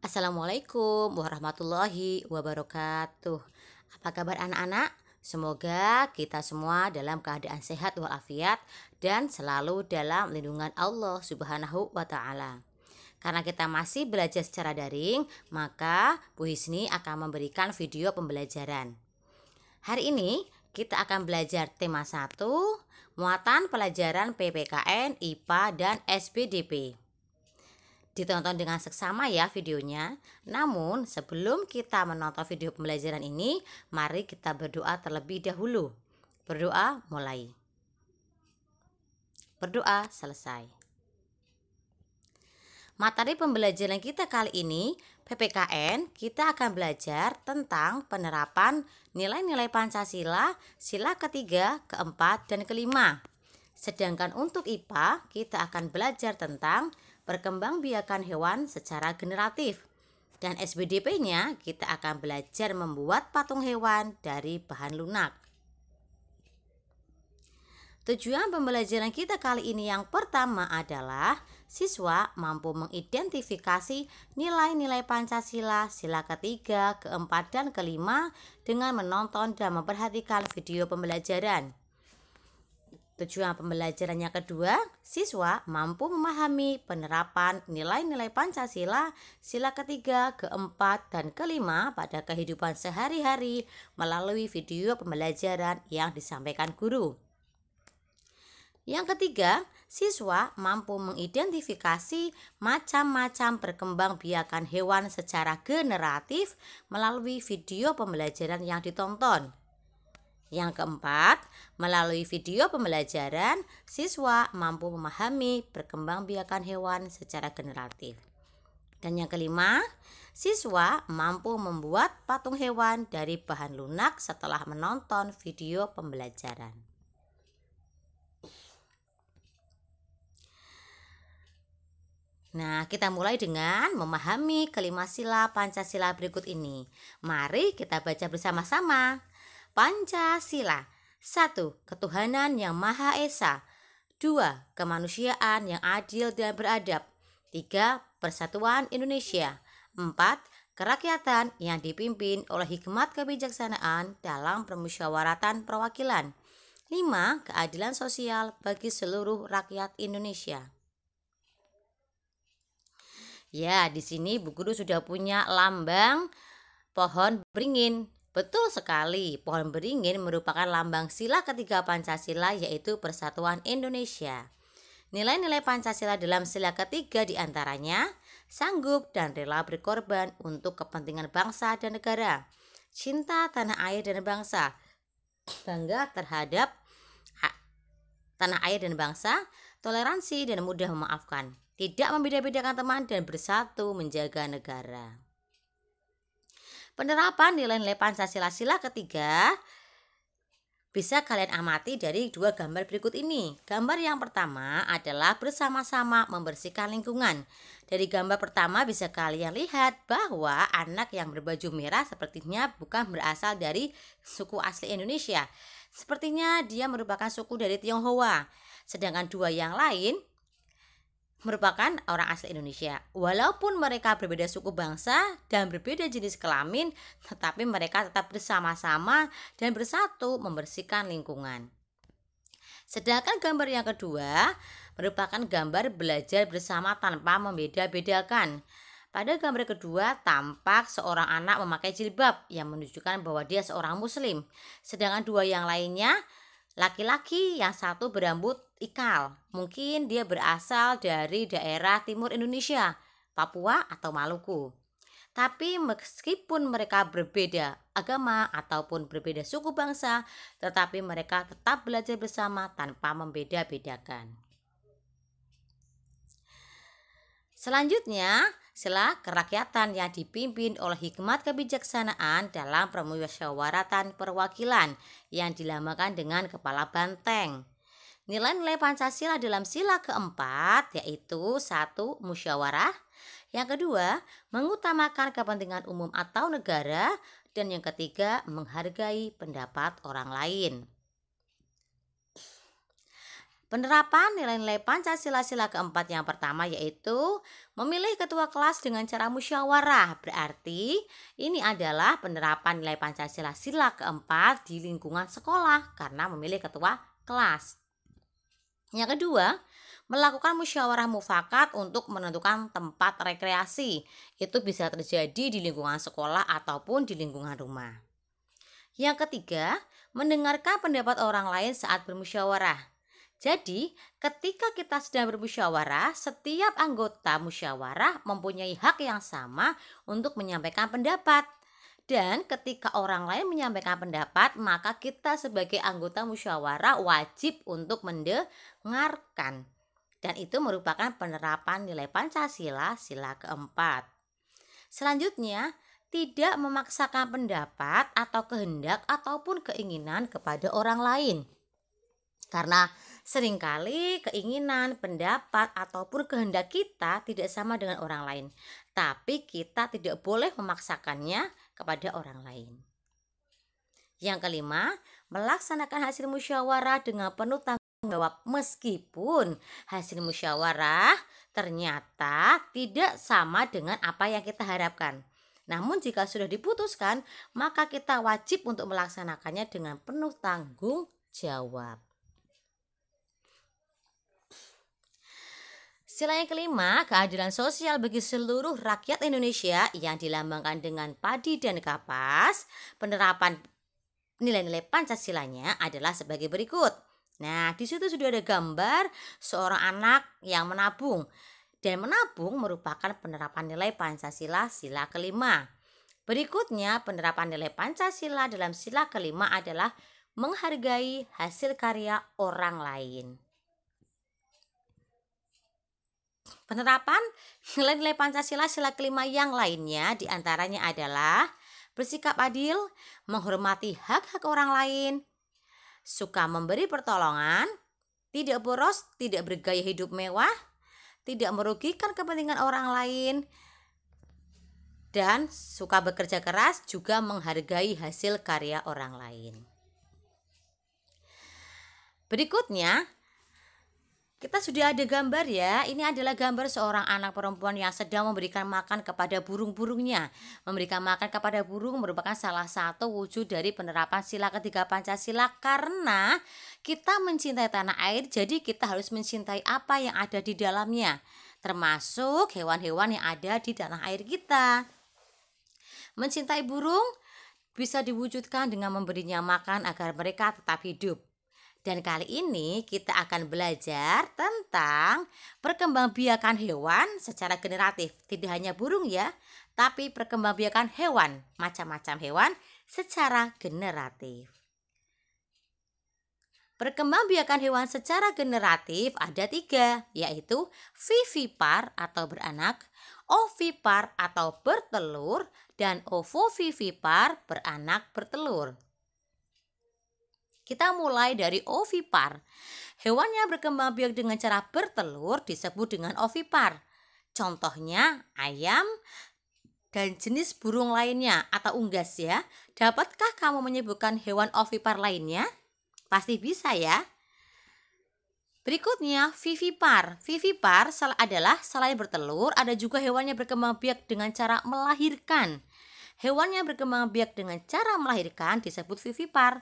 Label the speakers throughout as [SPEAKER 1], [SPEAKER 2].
[SPEAKER 1] Assalamualaikum warahmatullahi wabarakatuh. Apa kabar anak-anak? Semoga kita semua dalam keadaan sehat walafiat dan selalu dalam lindungan Allah Subhanahu wa taala. Karena kita masih belajar secara daring, maka Bu Hisni akan memberikan video pembelajaran. Hari ini kita akan belajar tema 1, muatan pelajaran PPKN, IPA dan SPDP. Ditonton dengan seksama ya videonya. Namun sebelum kita menonton video pembelajaran ini, mari kita berdoa terlebih dahulu. Berdoa mulai. Berdoa selesai. Materi pembelajaran kita kali ini PPKN, kita akan belajar tentang penerapan nilai-nilai Pancasila, sila ketiga, keempat, dan kelima. Sedangkan untuk IPA, kita akan belajar tentang perkembangbiakan hewan secara generatif. Dan SBDP-nya kita akan belajar membuat patung hewan dari bahan lunak. Tujuan pembelajaran kita kali ini yang pertama adalah siswa mampu mengidentifikasi nilai-nilai Pancasila, sila ketiga, keempat, dan kelima dengan menonton dan memperhatikan video pembelajaran. Tujuan pembelajaran yang kedua, siswa mampu memahami penerapan nilai-nilai Pancasila, sila ketiga, keempat, dan kelima pada kehidupan sehari-hari melalui video pembelajaran yang disampaikan guru. Yang ketiga, siswa mampu mengidentifikasi macam-macam perkembangbiakan hewan secara generatif melalui video pembelajaran yang ditonton. Yang keempat, melalui video pembelajaran, siswa mampu memahami perkembangbiakan hewan secara generatif. Dan yang kelima, siswa mampu membuat patung hewan dari bahan lunak setelah menonton video pembelajaran. Nah, kita mulai dengan memahami kelima sila Pancasila berikut ini. Mari kita baca bersama-sama. Pancasila. 1. Ketuhanan yang Maha Esa. 2. Kemanusiaan yang adil dan beradab. 3. Persatuan Indonesia. 4. Kerakyatan yang dipimpin oleh hikmat kebijaksanaan dalam permusyawaratan perwakilan. 5. Keadilan sosial bagi seluruh rakyat Indonesia. Ya, di sini Bu Guru sudah punya lambang pohon beringin. Betul sekali, pohon beringin merupakan lambang sila ketiga Pancasila, yaitu Persatuan Indonesia. Nilai-nilai Pancasila dalam sila ketiga diantaranya sanggup dan rela berkorban untuk kepentingan bangsa dan negara, cinta tanah air dan bangsa, bangga terhadap tanah air dan bangsa, toleransi dan mudah memaafkan, tidak membeda-bedakan teman, dan bersatu menjaga negara. Penerapan nilai-nilai Pancasila sila ketiga bisa kalian amati dari dua gambar berikut ini. Gambar yang pertama adalah bersama-sama membersihkan lingkungan. Dari gambar pertama bisa kalian lihat bahwa anak yang berbaju merah sepertinya bukan berasal dari suku asli Indonesia. Sepertinya dia merupakan suku dari Tionghoa. Sedangkan dua yang lain merupakan orang asli Indonesia. Walaupun mereka berbeda suku bangsa dan berbeda jenis kelamin, tetapi mereka tetap bersama-sama dan bersatu membersihkan lingkungan. Sedangkan gambar yang kedua merupakan gambar belajar bersama tanpa membeda-bedakan. Pada gambar kedua tampak seorang anak memakai jilbab yang menunjukkan bahwa dia seorang muslim. Sedangkan dua yang lainnya laki-laki, yang satu berambut ikal. Mungkin dia berasal dari daerah timur Indonesia, Papua atau Maluku. Tapi meskipun mereka berbeda agama ataupun berbeda suku bangsa, tetapi mereka tetap belajar bersama tanpa membeda-bedakan. Selanjutnya, sila kerakyatan yang dipimpin oleh hikmat kebijaksanaan dalam permusyawaratan perwakilan yang dilambangkan dengan kepala banteng. Nilai-nilai Pancasila dalam sila keempat yaitu 1. Musyawarah. Yang kedua, mengutamakan kepentingan umum atau negara. Dan yang ketiga, menghargai pendapat orang lain. Penerapan nilai-nilai Pancasila sila keempat yang pertama yaitu memilih ketua kelas dengan cara musyawarah. Berarti ini adalah penerapan nilai Pancasila sila keempat di lingkungan sekolah karena memilih ketua kelas. Yang kedua, melakukan musyawarah mufakat untuk menentukan tempat rekreasi. Itu bisa terjadi di lingkungan sekolah ataupun di lingkungan rumah. Yang ketiga, mendengarkan pendapat orang lain saat bermusyawarah. Jadi, ketika kita sedang bermusyawarah, setiap anggota musyawarah mempunyai hak yang sama untuk menyampaikan pendapat. Dan ketika orang lain menyampaikan pendapat, maka kita sebagai anggota musyawarah wajib untuk mendengarkan. Dan itu merupakan penerapan nilai Pancasila sila keempat. Selanjutnya, tidak memaksakan pendapat atau kehendak ataupun keinginan kepada orang lain. Karena seringkali keinginan, pendapat, ataupun kehendak kita tidak sama dengan orang lain. Tapi kita tidak boleh memaksakannya kepada orang lain. Yang kelima, melaksanakan hasil musyawarah dengan penuh tanggung jawab meskipun hasil musyawarah ternyata tidak sama dengan apa yang kita harapkan. Namun jika sudah diputuskan, maka kita wajib untuk melaksanakannya dengan penuh tanggung jawab. Sila yang kelima, keadilan sosial bagi seluruh rakyat Indonesia yang dilambangkan dengan padi dan kapas. Penerapan nilai-nilai Pancasilanya adalah sebagai berikut. Nah, di situ sudah ada gambar seorang anak yang menabung. Dan menabung merupakan penerapan nilai Pancasila sila kelima. Berikutnya, penerapan nilai Pancasila dalam sila kelima adalah menghargai hasil karya orang lain. Penerapan nilai-nilai Pancasila sila kelima yang lainnya diantaranya adalah bersikap adil, menghormati hak-hak orang lain, suka memberi pertolongan, tidak boros, tidak bergaya hidup mewah, tidak merugikan kepentingan orang lain, dan suka bekerja keras, juga menghargai hasil karya orang lain. Berikutnya, kita sudah ada gambar ya. Ini adalah gambar seorang anak perempuan yang sedang memberikan makan kepada burung-burungnya. Memberikan makan kepada burung merupakan salah satu wujud dari penerapan sila ketiga Pancasila karena kita mencintai tanah air, jadi kita harus mencintai apa yang ada di dalamnya, termasuk hewan-hewan yang ada di tanah air kita. Mencintai burung bisa diwujudkan dengan memberinya makan agar mereka tetap hidup. Dan kali ini kita akan belajar tentang perkembangbiakan hewan secara generatif. Tidak hanya burung ya, tapi perkembangbiakan hewan, macam-macam hewan secara generatif. Perkembangbiakan hewan secara generatif ada 3, yaitu vivipar atau beranak, ovipar atau bertelur, dan ovovivipar beranak bertelur. Kita mulai dari ovipar. Hewan yang berkembang biak dengan cara bertelur disebut dengan ovipar. Contohnya ayam dan jenis burung lainnya atau unggas ya. Dapatkah kamu menyebutkan hewan ovipar lainnya? Pasti bisa ya. Berikutnya vivipar. Vivipar adalah selain bertelur ada juga hewan yang berkembang biak dengan cara melahirkan. Hewan yang berkembang biak dengan cara melahirkan disebut vivipar.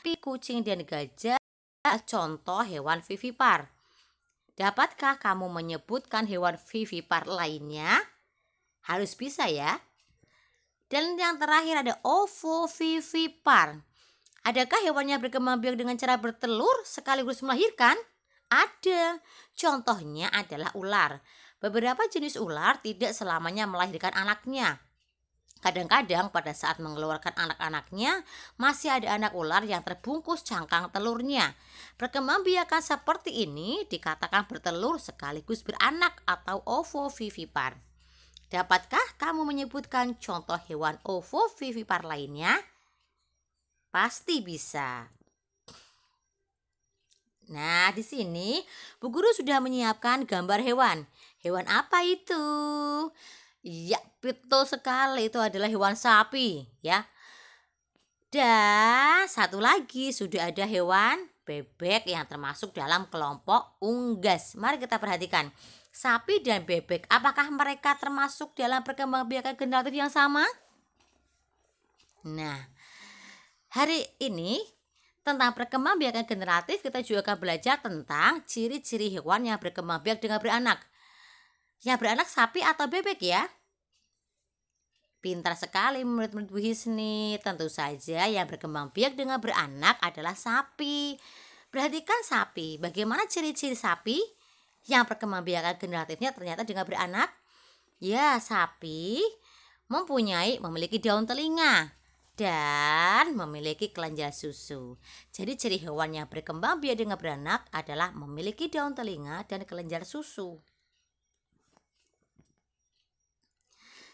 [SPEAKER 1] Kucing dan gajah contoh hewan vivipar. Dapatkah kamu menyebutkan hewan vivipar lainnya? Harus bisa ya. Dan yang terakhir ada ovovivipar. Adakah hewan yang berkembang biak dengan cara bertelur sekaligus melahirkan? Ada. Contohnya adalah ular. Beberapa jenis ular tidak selamanya melahirkan anaknya. Kadang-kadang pada saat mengeluarkan anak-anaknya masih ada anak ular yang terbungkus cangkang telurnya. Perkembangbiakan seperti ini dikatakan bertelur sekaligus beranak atau ovovivipar. Dapatkah kamu menyebutkan contoh hewan ovovivipar lainnya? Pasti bisa. Nah, di sini Bu Guru sudah menyiapkan gambar hewan. Hewan apa itu? Ya, betul sekali, itu adalah hewan sapi ya. Dan satu lagi sudah ada hewan bebek yang termasuk dalam kelompok unggas. Mari kita perhatikan. Sapi dan bebek, apakah mereka termasuk dalam perkembangbiakan generatif yang sama? Nah, hari ini tentang perkembangbiakan generatif kita juga akan belajar tentang ciri-ciri hewan yang berkembang biak dengan beranak. Yang beranak sapi atau bebek ya? Pintar sekali murid-murid Bu Hisni. Tentu saja yang berkembang biak dengan beranak adalah sapi. Perhatikan sapi. Bagaimana ciri-ciri sapi yang perkembangbiakan generatifnya ternyata dengan beranak? Ya, sapi memiliki daun telinga dan memiliki kelenjar susu. Jadi ciri hewan yang berkembang biak dengan beranak adalah memiliki daun telinga dan kelenjar susu.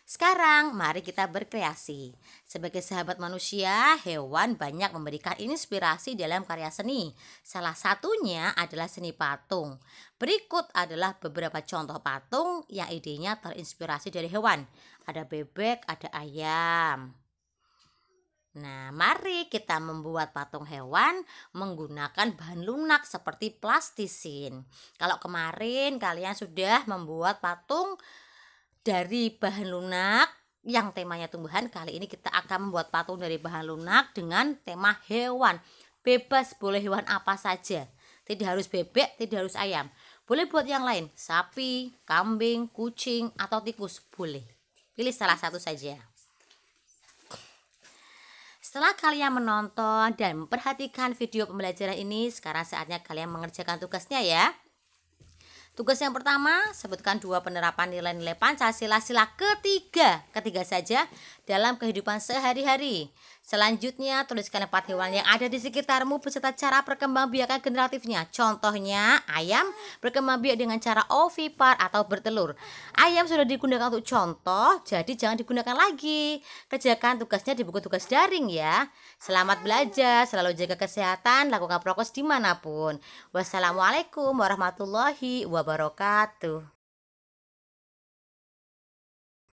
[SPEAKER 1] Sekarang mari kita berkreasi. Sebagai sahabat manusia, hewan banyak memberikan inspirasi dalam karya seni. Salah satunya adalah seni patung. Berikut adalah beberapa contoh patung yang idenya terinspirasi dari hewan. Ada bebek, ada ayam. Nah, mari kita membuat patung hewan menggunakan bahan lunak seperti plastisin. Kalau kemarin kalian sudah membuat patung dari bahan lunak yang temanya tumbuhan, kali ini kita akan membuat patung dari bahan lunak dengan tema hewan. Bebas, boleh hewan apa saja. Tidak harus bebek, tidak harus ayam. Boleh buat yang lain, sapi, kambing, kucing, atau tikus, boleh. Pilih salah satu saja. Setelah kalian menonton dan memperhatikan video pembelajaran ini, sekarang saatnya kalian mengerjakan tugasnya ya. Tugas yang pertama, sebutkan 2 penerapan nilai-nilai Pancasila sila ketiga saja dalam kehidupan sehari-hari. Selanjutnya, tuliskan 4 hewan yang ada di sekitarmu beserta cara perkembangbiakan generatifnya. Contohnya, ayam berkembang biak dengan cara ovipar atau bertelur. Ayam sudah digunakan untuk contoh, jadi jangan digunakan lagi. Kerjakan tugasnya di buku tugas daring ya. Selamat belajar, selalu jaga kesehatan, lakukan prokes dimanapun. Wassalamualaikum warahmatullahi wabarakatuh.